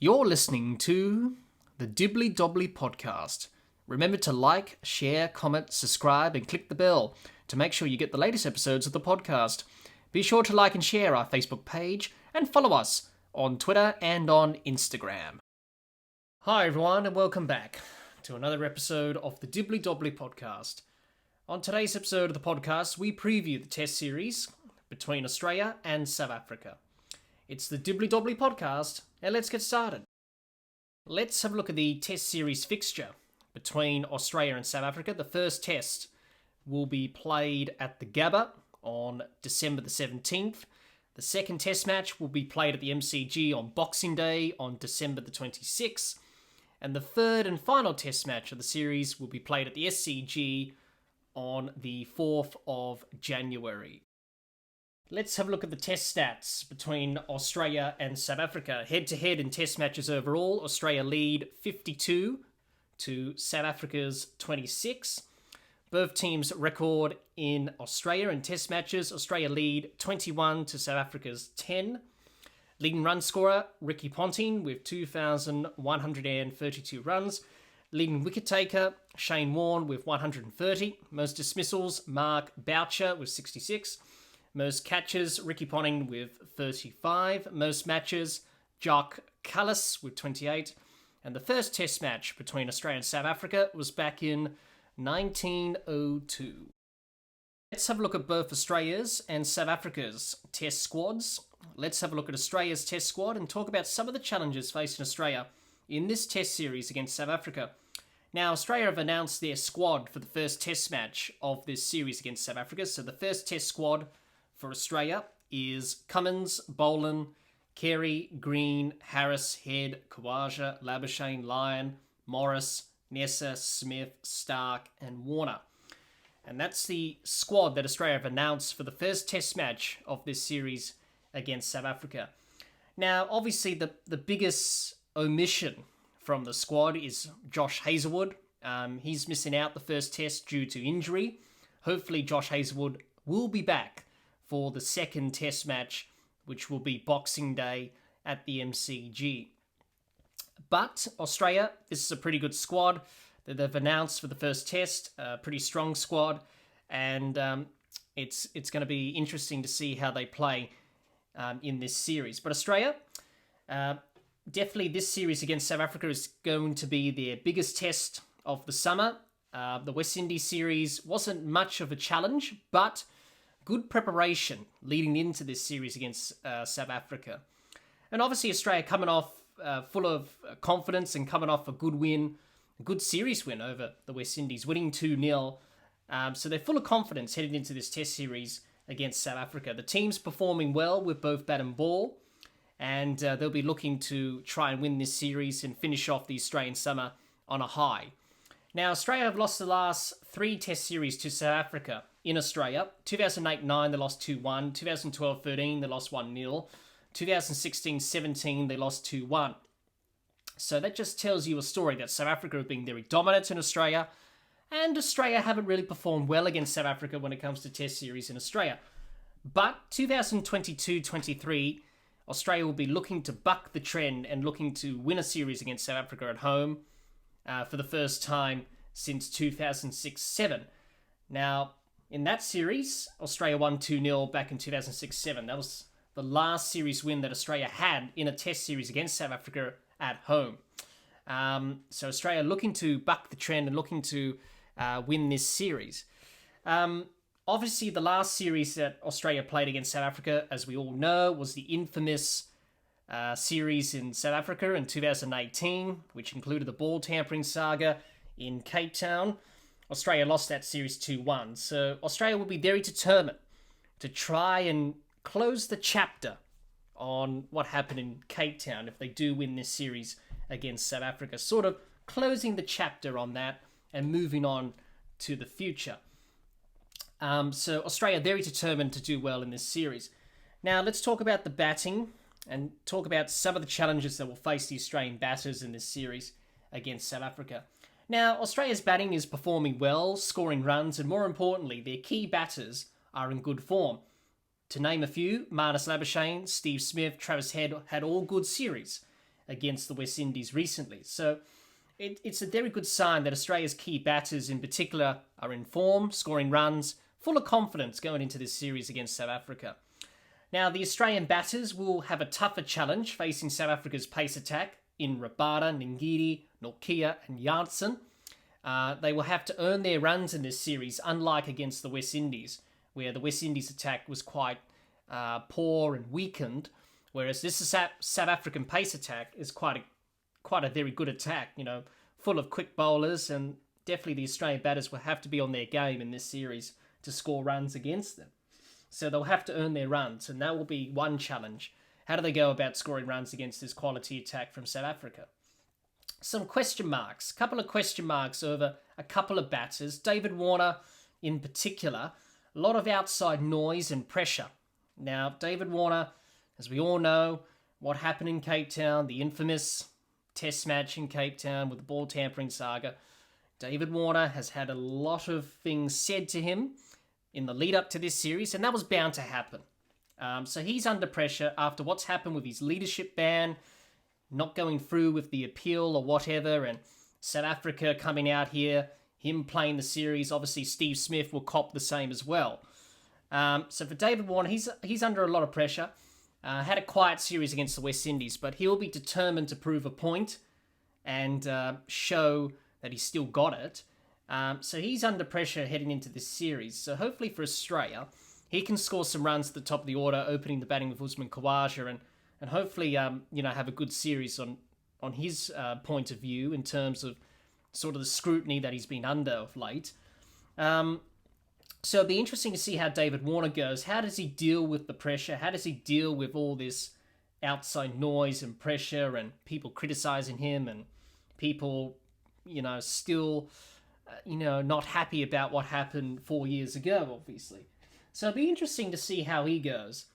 You're listening to the Dibbly Dobbly Podcast. Remember to like, share, comment, subscribe, and click the bell to make sure you get the latest episodes of the podcast. Be sure to like and share our Facebook page and follow us on Twitter and on Instagram. Hi everyone and welcome back to another episode of the Dibbly Dobbly Podcast. On today's episode of the podcast, we preview the Test series between Australia and South Africa. It's the Dibbly Dobbly Podcast, and let's get started. Let's have a look at the Test series fixture between Australia and South Africa. The first test will be played at the Gabba on December the 17th. The second test match will be played at the MCG on Boxing Day on December the 26th. And the third and final test match of the series will be played at the SCG on the 4th of January. Let's have a look at the test stats between Australia and South Africa. Head-to-head in test matches overall, Australia lead 52 to South Africa's 26. Both teams' record in Australia in test matches, Australia lead 21 to South Africa's 10. Leading run scorer, Ricky Ponting with 2,132 runs. Leading wicket taker, Shane Warne with 130. Most dismissals, Mark Boucher with 66. Most catches, Ricky Ponting with 35. Most matches, Jock Cullis with 28. And the first test match between Australia and South Africa was back in 1902. Let's have a look at both Australia's and South Africa's test squads. Let's have a look at Australia's test squad and talk about some of the challenges facing Australia in this test series against South Africa. Now, Australia have announced their squad for the first test match of this series against South Africa. So the first test squad for Australia is Cummins, Boland, Carey, Green, Harris, Head, Khawaja, Labuschagne, Lyon, Morris, Nessa, Smith, Stark, and Warner. And that's the squad that Australia have announced for the first test match of this series against South Africa. Now, obviously, the biggest omission from the squad is Josh Hazlewood. He's missing out the first test due to injury. Hopefully, Josh Hazlewood will be back for the second test match, which will be Boxing Day at the MCG. But Australia, this is a pretty good squad that they've announced for the first test, a pretty strong squad, and it's going to be interesting to see how they play in this series. But Australia, definitely this series against South Africa is going to be their biggest test of the summer. The West Indies series wasn't much of a challenge, but good preparation leading into this series against South Africa. And obviously Australia coming off full of confidence and coming off a good win, a good series win over the West Indies, winning 2-0. So they're full of confidence heading into this test series against South Africa. The team's performing well with both bat and ball, and they'll be looking to try and win this series and finish off the Australian summer on a high. Now, Australia have lost the last 3 test series to South Africa in Australia. 2008-9, they lost 2-1. 2012-13, they lost 1-0. 2016-17, they lost 2-1. So that just tells you a story that South Africa have been very dominant in Australia, and Australia haven't really performed well against South Africa when it comes to test series in Australia. But 2022-23, Australia will be looking to buck the trend and looking to win a series against South Africa at home for the first time since 2006-07. Now, in that series, Australia won 2-0 back in 2006-07. That was the last series win that Australia had in a test series against South Africa at home. So Australia looking to buck the trend and looking to win this series. Obviously, the last series that Australia played against South Africa, as we all know, was the infamous series in South Africa in 2018, which included the ball tampering saga in Cape Town. Australia lost that series 2-1. So Australia will be very determined to try and close the chapter on what happened in Cape Town if they do win this series against South Africa. Sort of closing the chapter on that and moving on to the future. So Australia very determined to do well in this series. Now let's talk about the batting and talk about some of the challenges that will face the Australian batters in this series against South Africa. Now, Australia's batting is performing well, scoring runs, and more importantly, their key batters are in good form. To name a few, Marnus Labuschagne, Steve Smith, Travis Head had all good series against the West Indies recently. So it's a very good sign that Australia's key batters in particular are in form, scoring runs, full of confidence going into this series against South Africa. Now, the Australian batters will have a tougher challenge facing South Africa's pace attack in Rabada, Ngidi, Nortje and Janssen. They will have to earn their runs in this series, unlike against the West Indies, where the West Indies attack was quite poor and weakened, whereas this South African pace attack is quite a very good attack, full of quick bowlers, and definitely the Australian batters will have to be on their game in this series to score runs against them. So they'll have to earn their runs, and that will be one challenge. How do they go about scoring runs against this quality attack from South Africa? Some question marks, a couple of question marks over a couple of batters. David Warner in particular, a lot of outside noise and pressure. Now, David Warner, as we all know, what happened in Cape Town, the infamous test match in Cape Town with the ball tampering saga. David Warner has had a lot of things said to him in the lead up to this series, and that was bound to happen. So he's under pressure after what's happened with his leadership ban, not going through with the appeal or whatever, and South Africa coming out here, him playing the series. Obviously, Steve Smith will cop the same as well. So for David Warner, he's under a lot of pressure. Had a quiet series against the West Indies, but he'll be determined to prove a point and show that he's still got it. So he's under pressure heading into this series. So hopefully for Australia, he can score some runs at the top of the order, opening the batting with Usman Khawaja, and hopefully have a good series on his point of view in terms of sort of the scrutiny that he's been under of late. So it'll be interesting to see how David Warner goes. How does he deal with the pressure? How does he deal with all this outside noise and pressure and people criticizing him and people, still, not happy about what happened 4 years ago, obviously. So it'll be interesting to see how he goes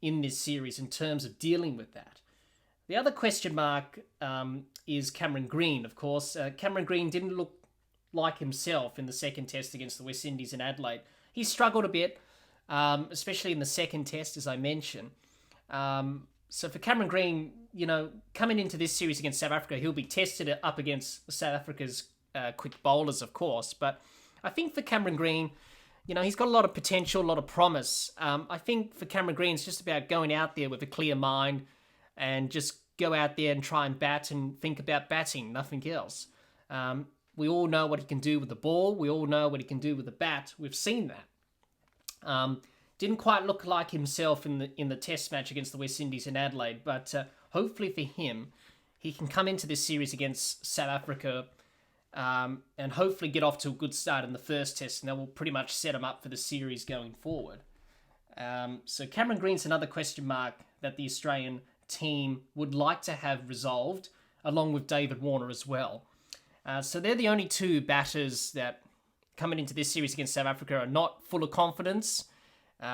in this series in terms of dealing with that. The other question mark is Cameron Green, of course. Cameron Green didn't look like himself in the second test against the West Indies in Adelaide. He struggled a bit, especially in the second test, as I mentioned. So for Cameron Green, coming into this series against South Africa, he'll be tested up against South Africa's quick bowlers, of course. But I think for Cameron Green, he's got a lot of potential, a lot of promise. I think for Cameron Green, it's just about going out there with a clear mind and just go out there and try and bat and think about batting, nothing else. We all know what he can do with the ball. We all know what he can do with the bat. We've seen that. Didn't quite look like himself in the test match against the West Indies in Adelaide, but hopefully for him, he can come into this series against South Africa and hopefully get off to a good start in the first test, and that will pretty much set him up for the series going forward. So Cameron Green's another question mark that the Australian team would like to have resolved, along with David Warner as well. So they're the only two batters that coming into this series against South Africa are not full of confidence.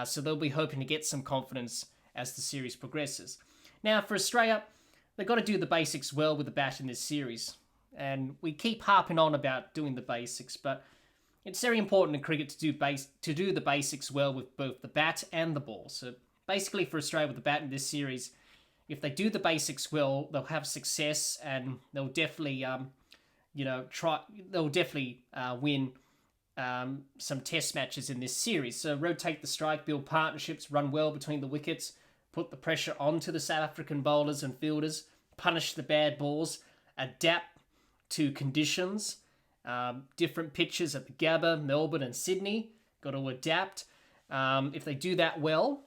So they'll be hoping to get some confidence as the series progresses. Now for Australia, they've got to do the basics well with the bat in this series. And we keep harping on about doing the basics, but it's very important in cricket to do the basics well with both the bat and the ball. So basically for Australia with the bat in this series, if they do the basics well, they'll have success and they'll definitely win some test matches in this series. So rotate the strike, build partnerships, run well between the wickets, put the pressure onto the South African bowlers and fielders, punish the bad balls, adapt to conditions, different pitches at the Gabba, Melbourne and Sydney. Got to adapt. If they do that well,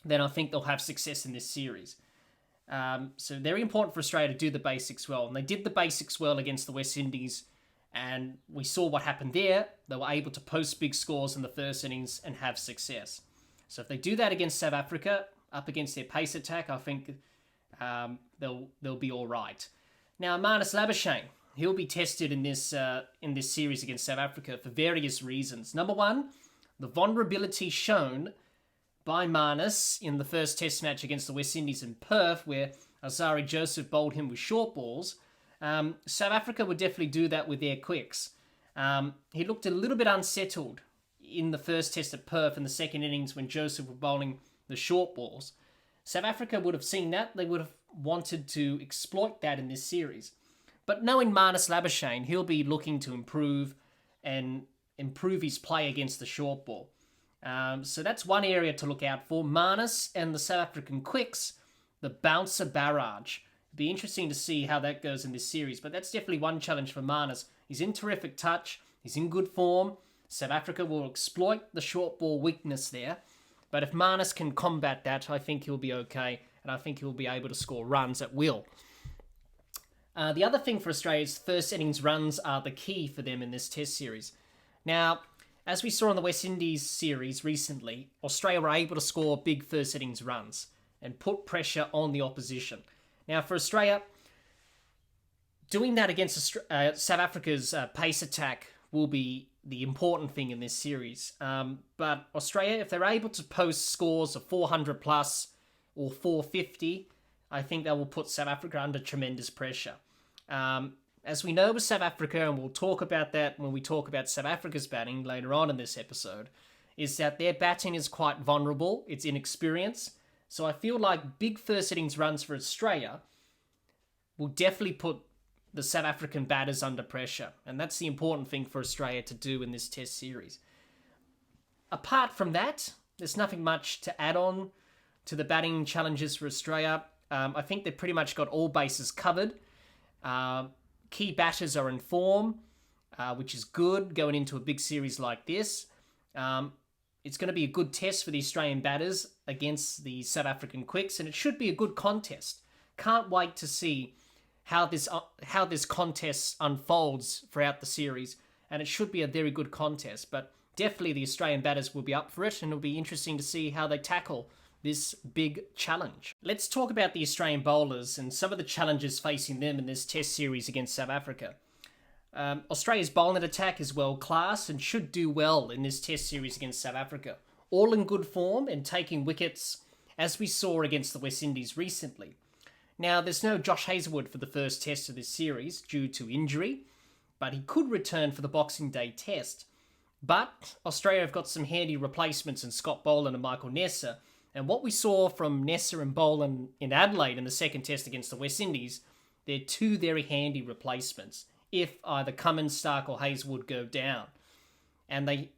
then I think they'll have success in this series. So very important for Australia to do the basics well. And they did the basics well against the West Indies, and we saw what happened there. They were able to post big scores in the first innings and have success. So if they do that against South Africa, up against their pace attack, I think they'll be all right. Now, Marnus Labuschagne, he'll be tested in this series against South Africa for various reasons. Number one, the vulnerability shown by Marnus in the first test match against the West Indies in Perth, where Azari Joseph bowled him with short balls. South Africa would definitely do that with their quicks. He looked a little bit unsettled in the first test at Perth in the second innings when Joseph was bowling the short balls. South Africa would have seen that. They would have wanted to exploit that in this series. But knowing Marnus Labuschagne, he'll be looking to improve his play against the short ball. So that's one area to look out for. Marnus and the South African quicks, the bouncer barrage. It'd be interesting to see how that goes in this series, but that's definitely one challenge for Marnus. He's in terrific touch. He's in good form. South Africa will exploit the short ball weakness there. But if Marnus can combat that, I think he'll be okay, and I think he'll be able to score runs at will. The other thing for Australia's first innings runs are the key for them in this Test series. Now, as we saw in the West Indies series recently, Australia were able to score big first innings runs and put pressure on the opposition. Now, for Australia, doing that against South Africa's pace attack will be the important thing in this series. But Australia, if they're able to post scores of 400 plus or 450, I think that will put South Africa under tremendous pressure. As we know with South Africa, and we'll talk about that when we talk about South Africa's batting later on in this episode, is that their batting is quite vulnerable. It's inexperienced. So I feel like big first innings runs for Australia will definitely put the South African batters under pressure. And that's the important thing for Australia to do in this Test series. Apart from that, there's nothing much to add on to the batting challenges for Australia. I think they've pretty much got all bases covered. Key batters are in form, which is good going into a big series like this. It's going to be a good test for the Australian batters against the South African quicks, and it should be a good contest. Can't wait to see how this contest unfolds throughout the series, and it should be a very good contest. But definitely the Australian batters will be up for it, and it'll be interesting to see how they tackle this big challenge. Let's talk about the Australian bowlers and some of the challenges facing them in this Test series against South Africa. Australia's bowling attack is world class and should do well in this Test series against South Africa. All in good form and taking wickets as we saw against the West Indies recently. Now, there's no Josh Hazlewood for the first Test of this series due to injury, but he could return for the Boxing Day Test. But Australia have got some handy replacements in Scott Boland and Michael Nessa. And what we saw from Nessa and Boland in Adelaide in the second Test against the West Indies, they're two very handy replacements if either Cummins, Stark or Hazlewood go down. And they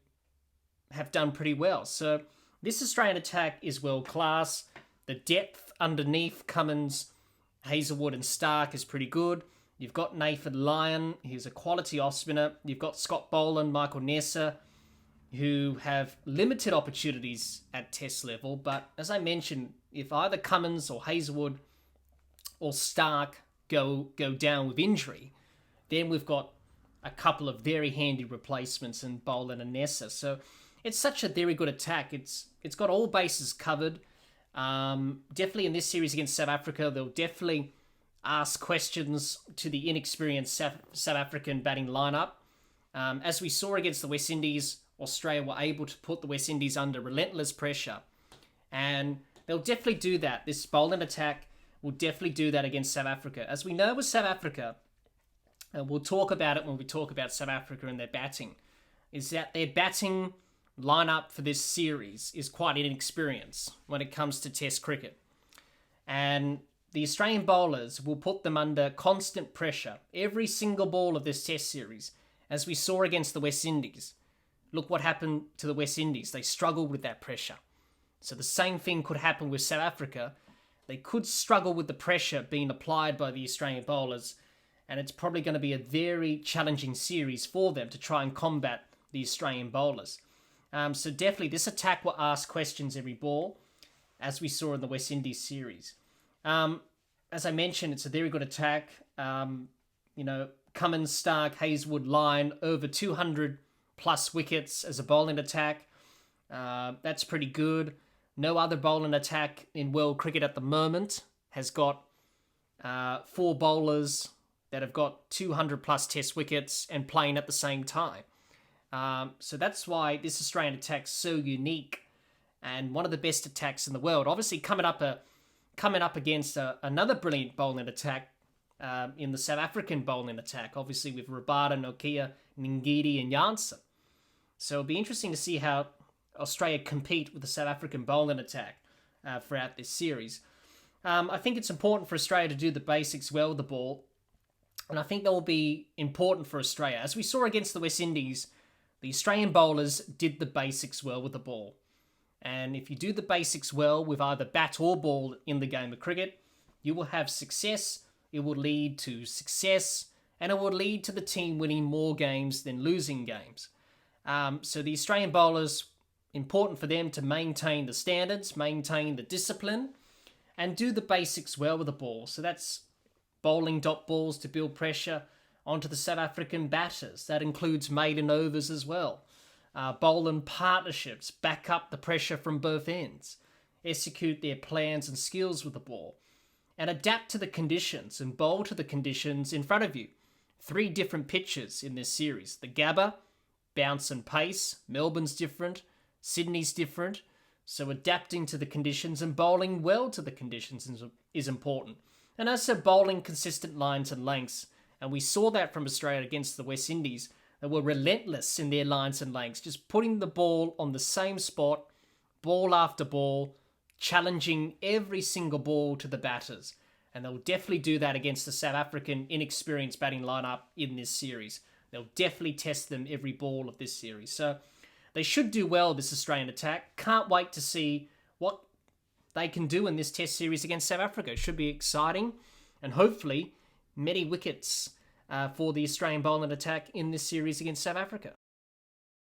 have done pretty well. So this Australian attack is world class. The depth underneath Cummins, Hazlewood and Stark is pretty good. You've got Nathan Lyon, who's a quality off-spinner. You've got Scott Boland, Michael Nessa, who have limited opportunities at Test level. But as I mentioned, if either Cummins or Hazlewood or Stark go down with injury, then we've got a couple of very handy replacements in Boland and Nessa. So it's such a very good attack. It's got all bases covered. Definitely in this series against South Africa, they'll definitely ask questions to the inexperienced South African batting lineup. As we saw against the West Indies, Australia were able to put the West Indies under relentless pressure. And they'll definitely do that. This bowling attack will definitely do that against South Africa. As we know with South Africa, and we'll talk about it when we talk about South Africa and their batting, is that their batting lineup for this series is quite inexperienced when it comes to Test cricket. And the Australian bowlers will put them under constant pressure every single ball of this Test series, as we saw against the West Indies. Look what happened to the West Indies. They struggled with that pressure. So the same thing could happen with South Africa. They could struggle with the pressure being applied by the Australian bowlers, and it's probably going to be a very challenging series for them to try and combat the Australian bowlers. So definitely this attack will ask questions every ball, as we saw in the West Indies series. As I mentioned, it's a very good attack. Cummins, Stark, Hazlewood, Lyon, over 200 plus wickets as a bowling attack. That's pretty good. No other bowling attack in world cricket at the moment has got 4 bowlers that have got 200 plus Test wickets and playing at the same time. So that's why this Australian attack's so unique and one of the best attacks in the world. Obviously, coming up against another brilliant bowling attack in the South African bowling attack, obviously with Rabada, Nokia, Ngidi and Janssen. So it'll be interesting to see how Australia compete with the South African bowling attack throughout this series. I think it's important for Australia to do the basics well with the ball. And I think that will be important for Australia. As we saw against the West Indies, the Australian bowlers did the basics well with the ball. And if you do the basics well with either bat or ball in the game of cricket, you will have success, it will lead to success, and it will lead to the team winning more games than losing games. So the Australian bowlers, important for them to maintain the standards, maintain the discipline, and do the basics well with the ball. So that's bowling dot balls to build pressure onto the South African batters. That includes maiden overs as well. Bowling partnerships, back up the pressure from both ends. Execute their plans and skills with the ball. And adapt to the conditions and bowl to the conditions in front of you. 3 different pitches in this series. The Gabba, bounce and pace. Melbourne's different. Sydney's different. So adapting to the conditions and bowling well to the conditions is important. And as I said, bowling consistent lines and lengths. And we saw that from Australia against the West Indies. They were relentless in their lines and lengths, just putting the ball on the same spot, ball after ball, challenging every single ball to the batters. And they'll definitely do that against the South African inexperienced batting lineup in this series. They'll definitely test them every ball of this series. So they should do well, this Australian attack. Can't wait to see what they can do in this test series against South Africa. It should be exciting and hopefully many wickets for the Australian bowling attack in this series against South Africa.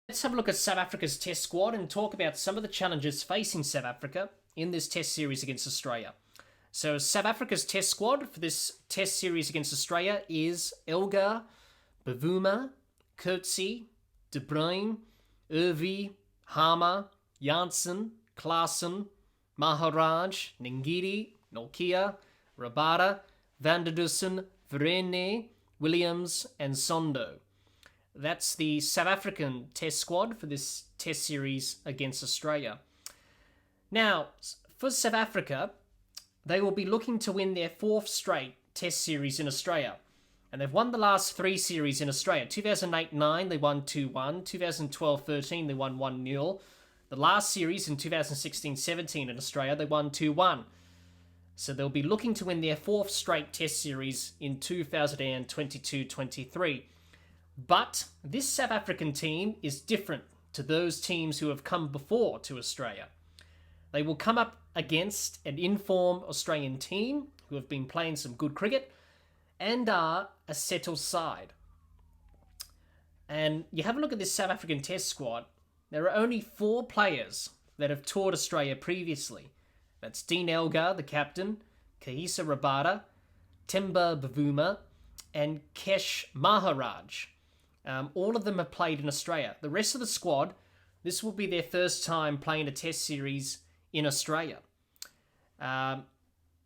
Let's have a look at South Africa's test squad and talk about some of the challenges facing South Africa in this test series against Australia. So South Africa's test squad for this test series against Australia is Elgar, Bavuma, Coetzee, De Bruyn, Irvi, Harmer, Janssen, Klaasen, Maharaj, Ngidi, Nokia, Rabada, Van der Dussen, Verene, Williams, and Sondo. That's the South African test squad for this test series against Australia. Now, for South Africa, they will be looking to win their 4th straight test series in Australia. And they've won the last 3 series in Australia. 2008-9, they won 2-1. 2012-13, they won 1-0. The last series in 2016-17 in Australia, they won 2-1. So they'll be looking to win their 4th straight test series in 2022-23. But this South African team is different to those teams who have come before to Australia. They will come up against an in-form Australian team who have been playing some good cricket and are a settled side. And you have a look at this South African test squad, there are only 4 players that have toured Australia previously. That's Dean Elgar, the captain, Kahisa Rabada, Temba Bavuma, and Kesh Maharaj. All of them have played in Australia. The rest of the squad, this will be their first time playing a test series in Australia.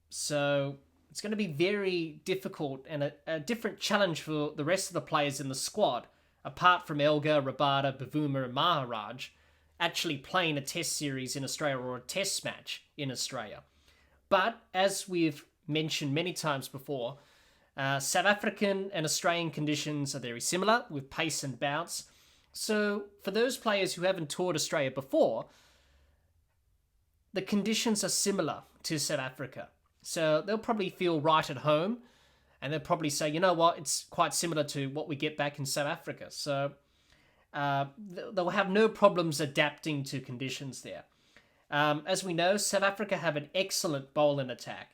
So it's going to be very difficult and a different challenge for the rest of the players in the squad, apart from Elgar, Rabada, Bavuma, and Maharaj, actually playing a test series in Australia or a test match in Australia. But as we've mentioned many times before, South African and Australian conditions are very similar with pace and bounce. So for those players who haven't toured Australia before, the conditions are similar to South Africa. So they'll probably feel right at home and they'll probably say, you know what, it's quite similar to what we get back in South Africa. So they'll have no problems adapting to conditions there. As we know, South Africa have an excellent bowling attack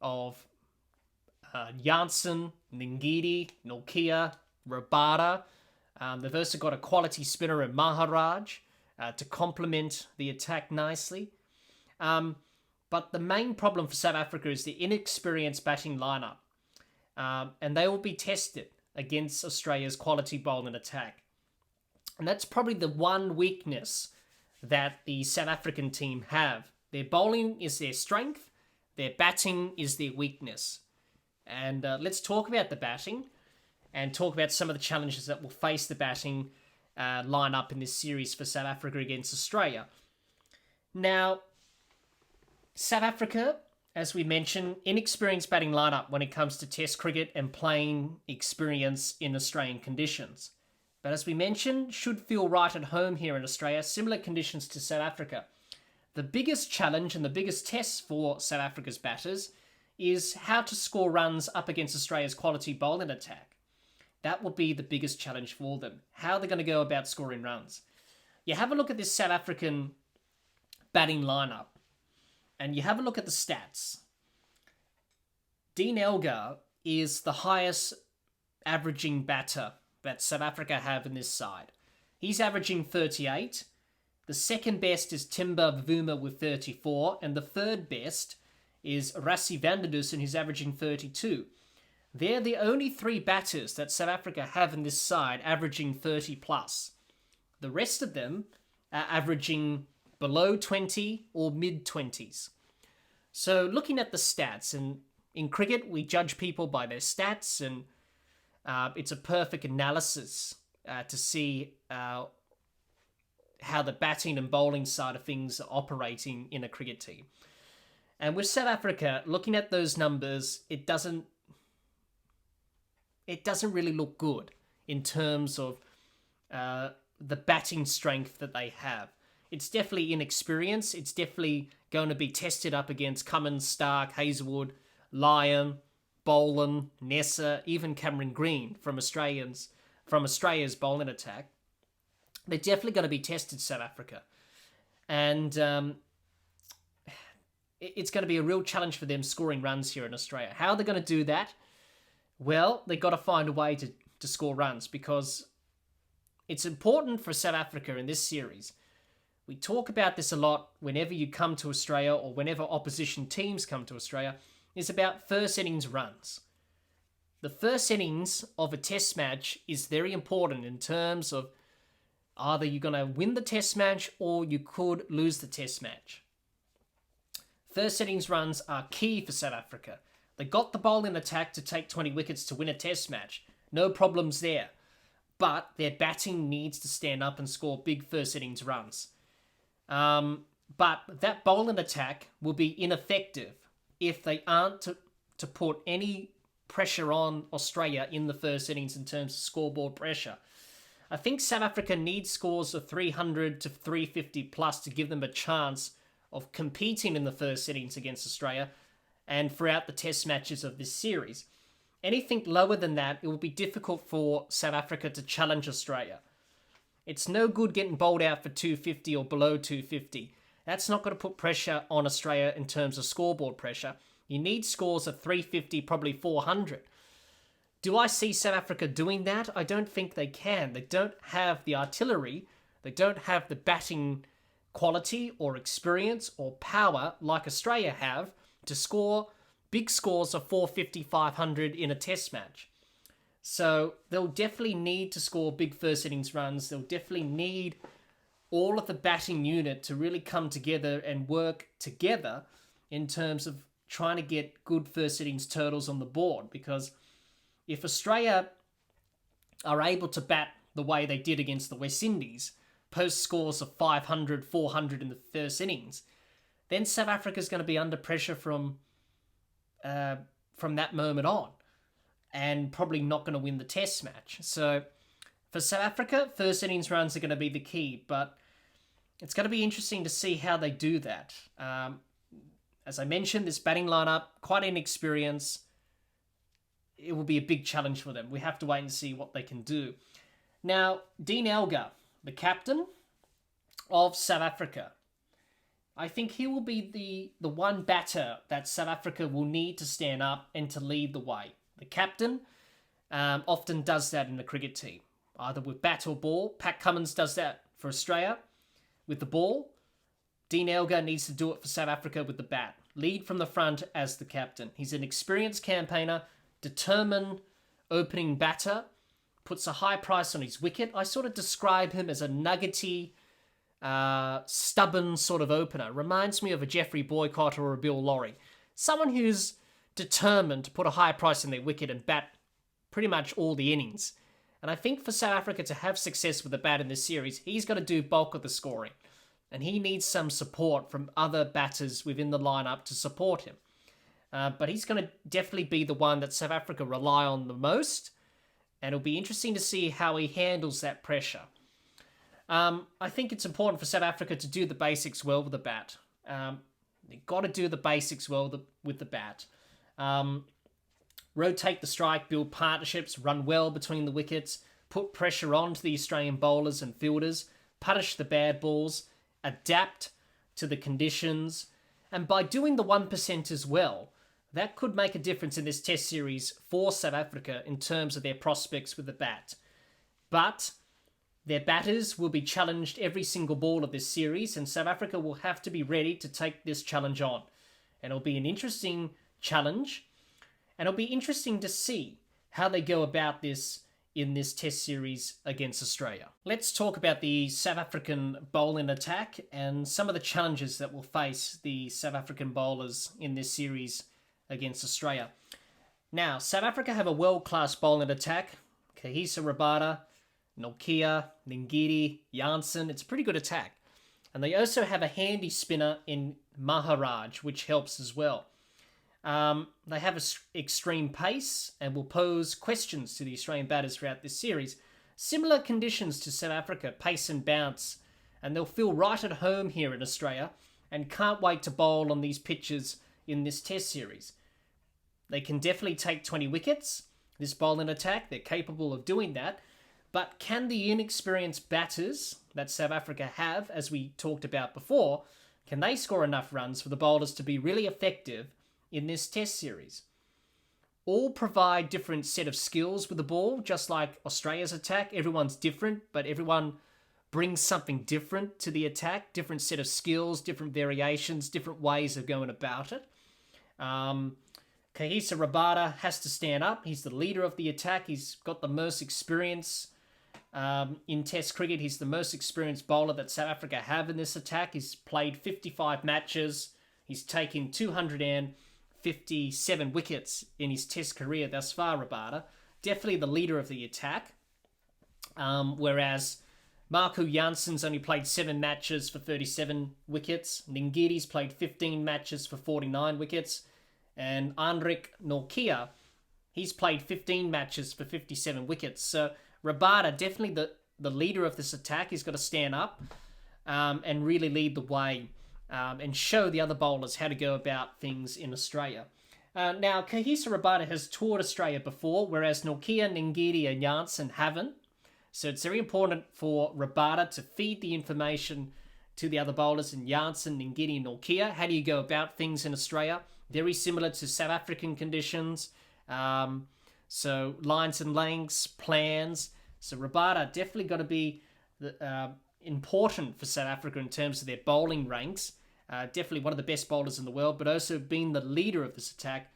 of Janssen, Ngidi, Nokia, Rabada. They've also got a quality spinner in Maharaj to complement the attack nicely. But the main problem for South Africa is the inexperienced batting lineup. And they will be tested against Australia's quality bowling attack. And that's probably the one weakness that the South African team have. Their bowling is their strength, their batting is their weakness. And let's talk about the batting and talk about some of the challenges that will face the batting lineup in this series for South Africa against Australia. Now, South Africa, as we mentioned, inexperienced batting lineup when it comes to Test cricket and playing experience in Australian conditions. But as we mentioned, should feel right at home here in Australia, similar conditions to South Africa. The biggest challenge and the biggest test for South Africa's batters is how to score runs up against Australia's quality bowling attack. That will be the biggest challenge for them. How they're going to go about scoring runs. You have a look at this South African batting lineup, and you have a look at the stats. Dean Elgar is the highest averaging batter that South Africa have in this side. He's averaging 38. The second best is Timber Vuma with 34, and the third best is Rassie van der Dussen, who's averaging 32. They're the only three batters that South Africa have in this side averaging 30 plus. The rest of them are averaging below 20 or mid-20s. So looking at the stats, and in cricket we judge people by their stats, and it's a perfect analysis to see how the batting and bowling side of things are operating in a cricket team. And with South Africa, looking at those numbers, it doesn't really look good in terms of the batting strength that they have. It's definitely inexperience. It's definitely going to be tested up against Cummins, Stark, Hazelwood, Lyon, Boland, Nessa, even Cameron Green from Australia's bowling attack. They're definitely going to be tested, South Africa. And it's going to be a real challenge for them scoring runs here in Australia. How are they going to do that? Well, they've got to find a way to score runs, because it's important for South Africa in this series. We talk about this a lot whenever you come to Australia, or whenever opposition teams come to Australia, is about first innings runs. The first innings of a test match is very important in terms of either you're going to win the test match or you could lose the test match. First innings runs are key for South Africa. They got the bowling attack to take 20 wickets to win a test match. No problems there. But their batting needs to stand up and score big first innings runs. But that bowling attack will be ineffective if they aren't to put any pressure on Australia in the first innings in terms of scoreboard pressure. I think South Africa needs scores of 300 to 350 plus to give them a chance of competing in the first innings against Australia and throughout the test matches of this series. Anything lower than that, it will be difficult for South Africa to challenge Australia. It's no good getting bowled out for 250 or below 250. That's not going to put pressure on Australia in terms of scoreboard pressure. You need scores of 350, probably 400. Do I see South Africa doing that? I don't think they can. They don't have the artillery. They don't have the batting quality or experience or power like Australia have to score big scores of 450, 500 in a test match. So they'll definitely need to score big first innings runs. They'll definitely need all of the batting unit to really come together and work together in terms of trying to get good first innings totals on the board. Because if Australia are able to bat the way they did against the West Indies, post scores of 500, 400 in the first innings, then South Africa's going to be under pressure from that moment on, and probably not going to win the test match. So for South Africa, first innings runs are going to be the key, but it's going to be interesting to see how they do that. As I mentioned, this batting lineup, quite inexperienced. It will be a big challenge for them. We have to wait and see what they can do. Now, Dean Elgar, the captain of South Africa, I think he will be the one batter that South Africa will need to stand up and to lead the way. The captain often does that in the cricket team, either with bat or ball. Pat Cummins does that for Australia with the ball. Dean Elgar needs to do it for South Africa with the bat. Lead from the front as the captain. He's an experienced campaigner, determined opening batter, puts a high price on his wicket. I sort of describe him as a nuggety, stubborn sort of opener. Reminds me of a Jeffrey Boycott or a Bill Lawry. Someone who's determined to put a high price on their wicket and bat pretty much all the innings. And I think for South Africa to have success with the bat in this series, he's got to do bulk of the scoring. And he needs some support from other batters within the lineup to support him. But he's going to definitely be the one that South Africa rely on the most. And it'll be interesting to see how he handles that pressure. I think it's important for South Africa to do the basics well with the bat. You've got to do the basics well with the bat. Rotate the strike, build partnerships, run well between the wickets, put pressure on to the Australian bowlers and fielders, punish the bad balls, adapt to the conditions, and by doing the 1% as well, that could make a difference in this test series for South Africa in terms of their prospects with the bat. But their batters will be challenged every single ball of this series, and South Africa will have to be ready to take this challenge on. And it'll be an interesting challenge, and it'll be interesting to see how they go about this in this test series against Australia. Let's talk about the South African bowling attack and some of the challenges that will face the South African bowlers in this series against Australia. Now, South Africa have a world-class bowling attack. Kahisa Rabada, Nokia, Ngidi, Janssen. It's a pretty good attack. And they also have a handy spinner in Maharaj, which helps as well. They have extreme pace and will pose questions to the Australian batters throughout this series. Similar conditions to South Africa, pace and bounce, and they'll feel right at home here in Australia and can't wait to bowl on these pitches in this test series. They can definitely take 20 wickets, this bowling attack. They're capable of doing that. But can the inexperienced batters that South Africa have, as we talked about before, can they score enough runs for the bowlers to be really effective in this test series? All provide different set of skills with the ball, just like Australia's attack. Everyone's different, but everyone brings something different to the attack, different set of skills, different variations, different ways of going about it. Kahisa Rabada has to stand up. He's the leader of the attack. He's got the most experience in Test cricket. He's the most experienced bowler that South Africa have in this attack. He's played 55 matches. He's taken 257 wickets in his Test career thus far, Rabada. Definitely the leader of the attack. Whereas Marco Janssen's only played 7 matches for 37 wickets. Ngidi's played 15 matches for 49 wickets. And Anrik Nokia, he's played 15 matches for 57 wickets. So Rabada, definitely the leader of this attack. He's got to stand up and really lead the way and show the other bowlers how to go about things in Australia. Now, Kahisa Rabada has toured Australia before, whereas Nokia, Ngidi and Janssen haven't. So it's very important for Rabada to feed the information to the other bowlers in Janssen, Ngidi and Nokia. How do you go about things in Australia? Very similar to South African conditions. So lines and lengths, plans. So Rabada definitely got to be important for South Africa in terms of their bowling ranks. Definitely one of the best bowlers in the world, but also being the leader of this attack.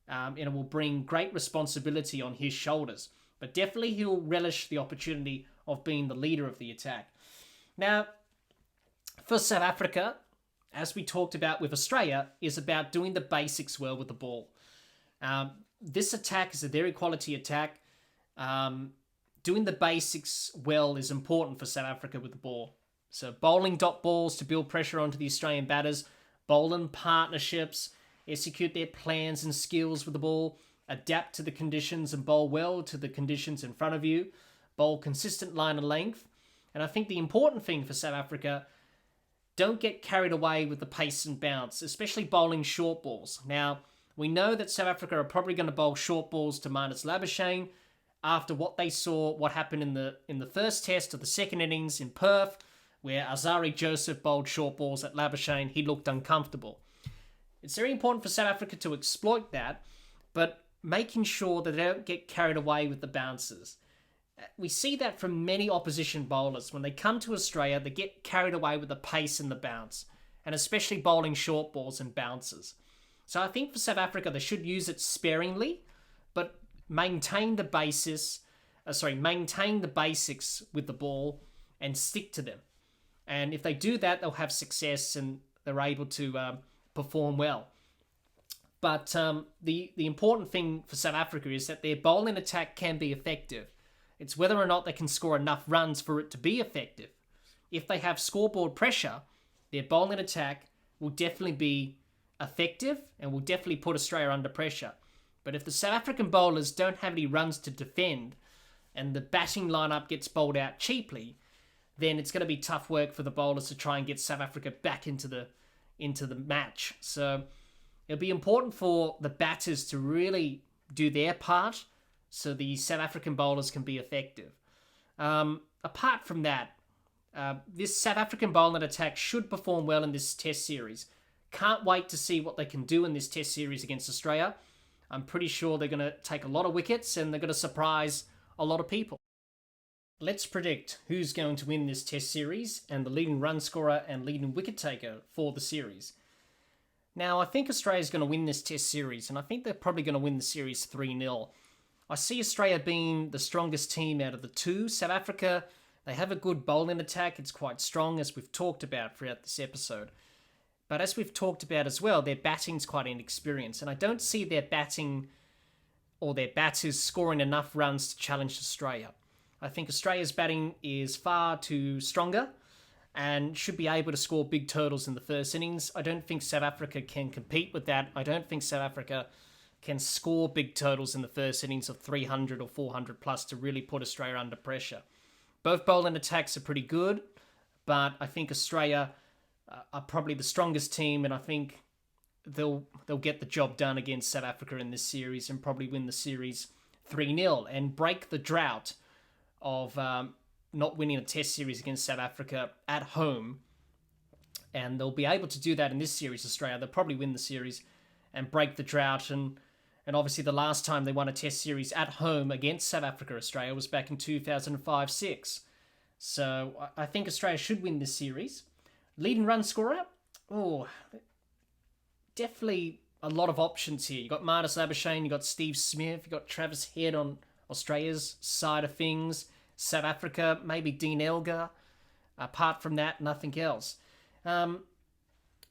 And it will bring great responsibility on his shoulders. But definitely he'll relish the opportunity of being the leader of the attack. Now, for South Africa, as we talked about with Australia, is about doing the basics well with the ball. This attack is a very quality attack. Doing the basics well is important for South Africa with the ball. So bowling dot balls to build pressure onto the Australian batters, bowling partnerships, execute their plans and skills with the ball, adapt to the conditions and bowl well to the conditions in front of you, bowl consistent line and length. And I think the important thing for South Africa, don't get carried away with the pace and bounce, especially bowling short balls. Now, we know that South Africa are probably going to bowl short balls to Marnus Labuschagne after what they saw, what happened in the first test of the second innings in Perth, where Azari Joseph bowled short balls at Labuschagne. He looked uncomfortable. It's very important for South Africa to exploit that, but making sure that they don't get carried away with the bounces. We see that from many opposition bowlers. When they come to Australia, they get carried away with the pace and the bounce, and especially bowling short balls and bounces. So I think for South Africa, they should use it sparingly, but maintain the basics with the ball and stick to them. And if they do that, they'll have success and they're able to perform well. But the important thing for South Africa is that their bowling attack can be effective. It's whether or not they can score enough runs for it to be effective. If they have scoreboard pressure, their bowling attack will definitely be effective and will definitely put Australia under pressure. But if the South African bowlers don't have any runs to defend and the batting lineup gets bowled out cheaply, then it's going to be tough work for the bowlers to try and get South Africa back into into the match. So it'll be important for the batters to really do their part so the South African bowlers can be effective. Apart from that, this South African bowling attack should perform well in this Test series. Can't wait to see what they can do in this Test series against Australia. I'm pretty sure they're going to take a lot of wickets and they're going to surprise a lot of people. Let's predict who's going to win this Test series and the leading run scorer and leading wicket taker for the series. Now, I think Australia's going to win this Test series, and I think they're probably going to win the series 3-0. I see Australia being the strongest team out of the two. South Africa, they have a good bowling attack. It's quite strong, as we've talked about throughout this episode. But as we've talked about as well, their batting's quite inexperienced, and I don't see their batting or their batters scoring enough runs to challenge Australia. I think Australia's batting is far too stronger and should be able to score big totals in the first innings. I don't think South Africa can compete with that. I don't think South Africa can score big totals in the first innings of 300 or 400 plus to really put Australia under pressure. Both bowling attacks are pretty good, but I think Australia are probably the strongest team, and I think they'll get the job done against South Africa in this series and probably win the series 3-0 and break the drought of not winning a Test series against South Africa at home. And they'll be able to do that in this series, Australia. They'll probably win the series and break the drought. And obviously the last time they won a Test series at home against South Africa, Australia, was back in 2005-06. So I think Australia should win this series. Leading run scorer? Oh, definitely a lot of options here. You got Marnus Labuschagne, you got Steve Smith, you got Travis Head on Australia's side of things. South Africa, maybe Dean Elgar. Apart from that, nothing else.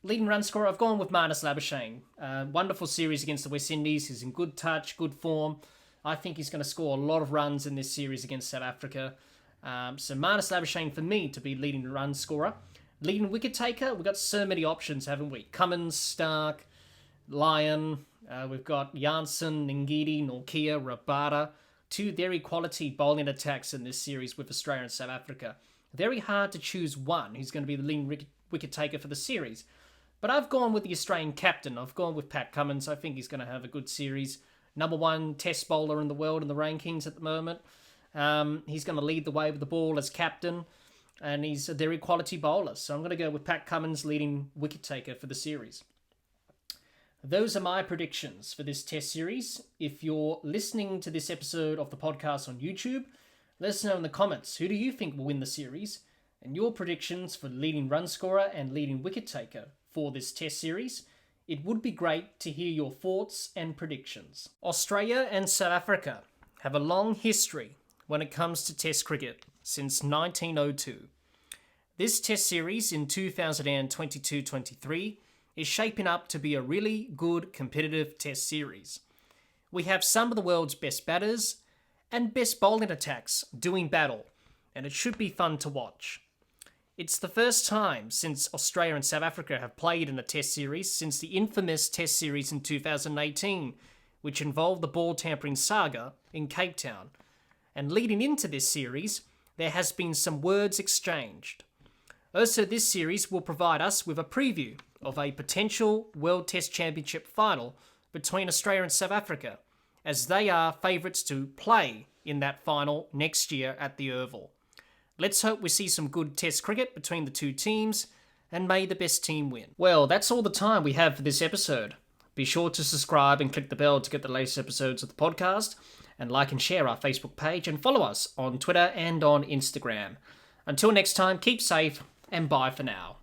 Leading run scorer, I've gone with Marnus Labuschagne. Wonderful series against the West Indies. He's in good touch, good form. I think he's going to score a lot of runs in this series against South Africa. So Marnus Labuschagne for me to be leading run scorer. Leading wicket taker, we've got so many options, haven't we? Cummins, Stark, Lyon. We've got Janssen, Ngidi, Nortje, Rabada. Two very quality bowling attacks in this series with Australia and South Africa. Very hard to choose one who's going to be the leading wicket taker for the series. But I've gone with the Australian captain. I've gone with Pat Cummins. I think he's going to have a good series. Number one Test bowler in the world in the rankings at the moment. He's going to lead the way with the ball as captain. And he's a very quality bowler. So I'm going to go with Pat Cummins leading wicket taker for the series. Those are my predictions for this Test series. If you're listening to this episode of the podcast on YouTube, let us know in the comments, who do you think will win the series? And your predictions for leading run scorer and leading wicket taker for this Test series. It would be great to hear your thoughts and predictions. Australia and South Africa have a long history when it comes to Test cricket since 1902. This Test series in 2022-23 is shaping up to be a really good competitive Test series. We have some of the world's best batters and best bowling attacks doing battle, and it should be fun to watch. It's the first time since Australia and South Africa have played in a Test series since the infamous Test series in 2018, which involved the ball tampering saga in Cape Town. And leading into this series, there has been some words exchanged. Also, this series will provide us with a preview of a potential World Test Championship final between Australia and South Africa, as they are favourites to play in that final next year at the Oval. Let's hope we see some good Test cricket between the two teams, and may the best team win. Well, that's all the time we have for this episode. Be sure to subscribe and click the bell to get the latest episodes of the podcast, and like and share our Facebook page, and follow us on Twitter and on Instagram. Until next time, keep safe, and bye for now.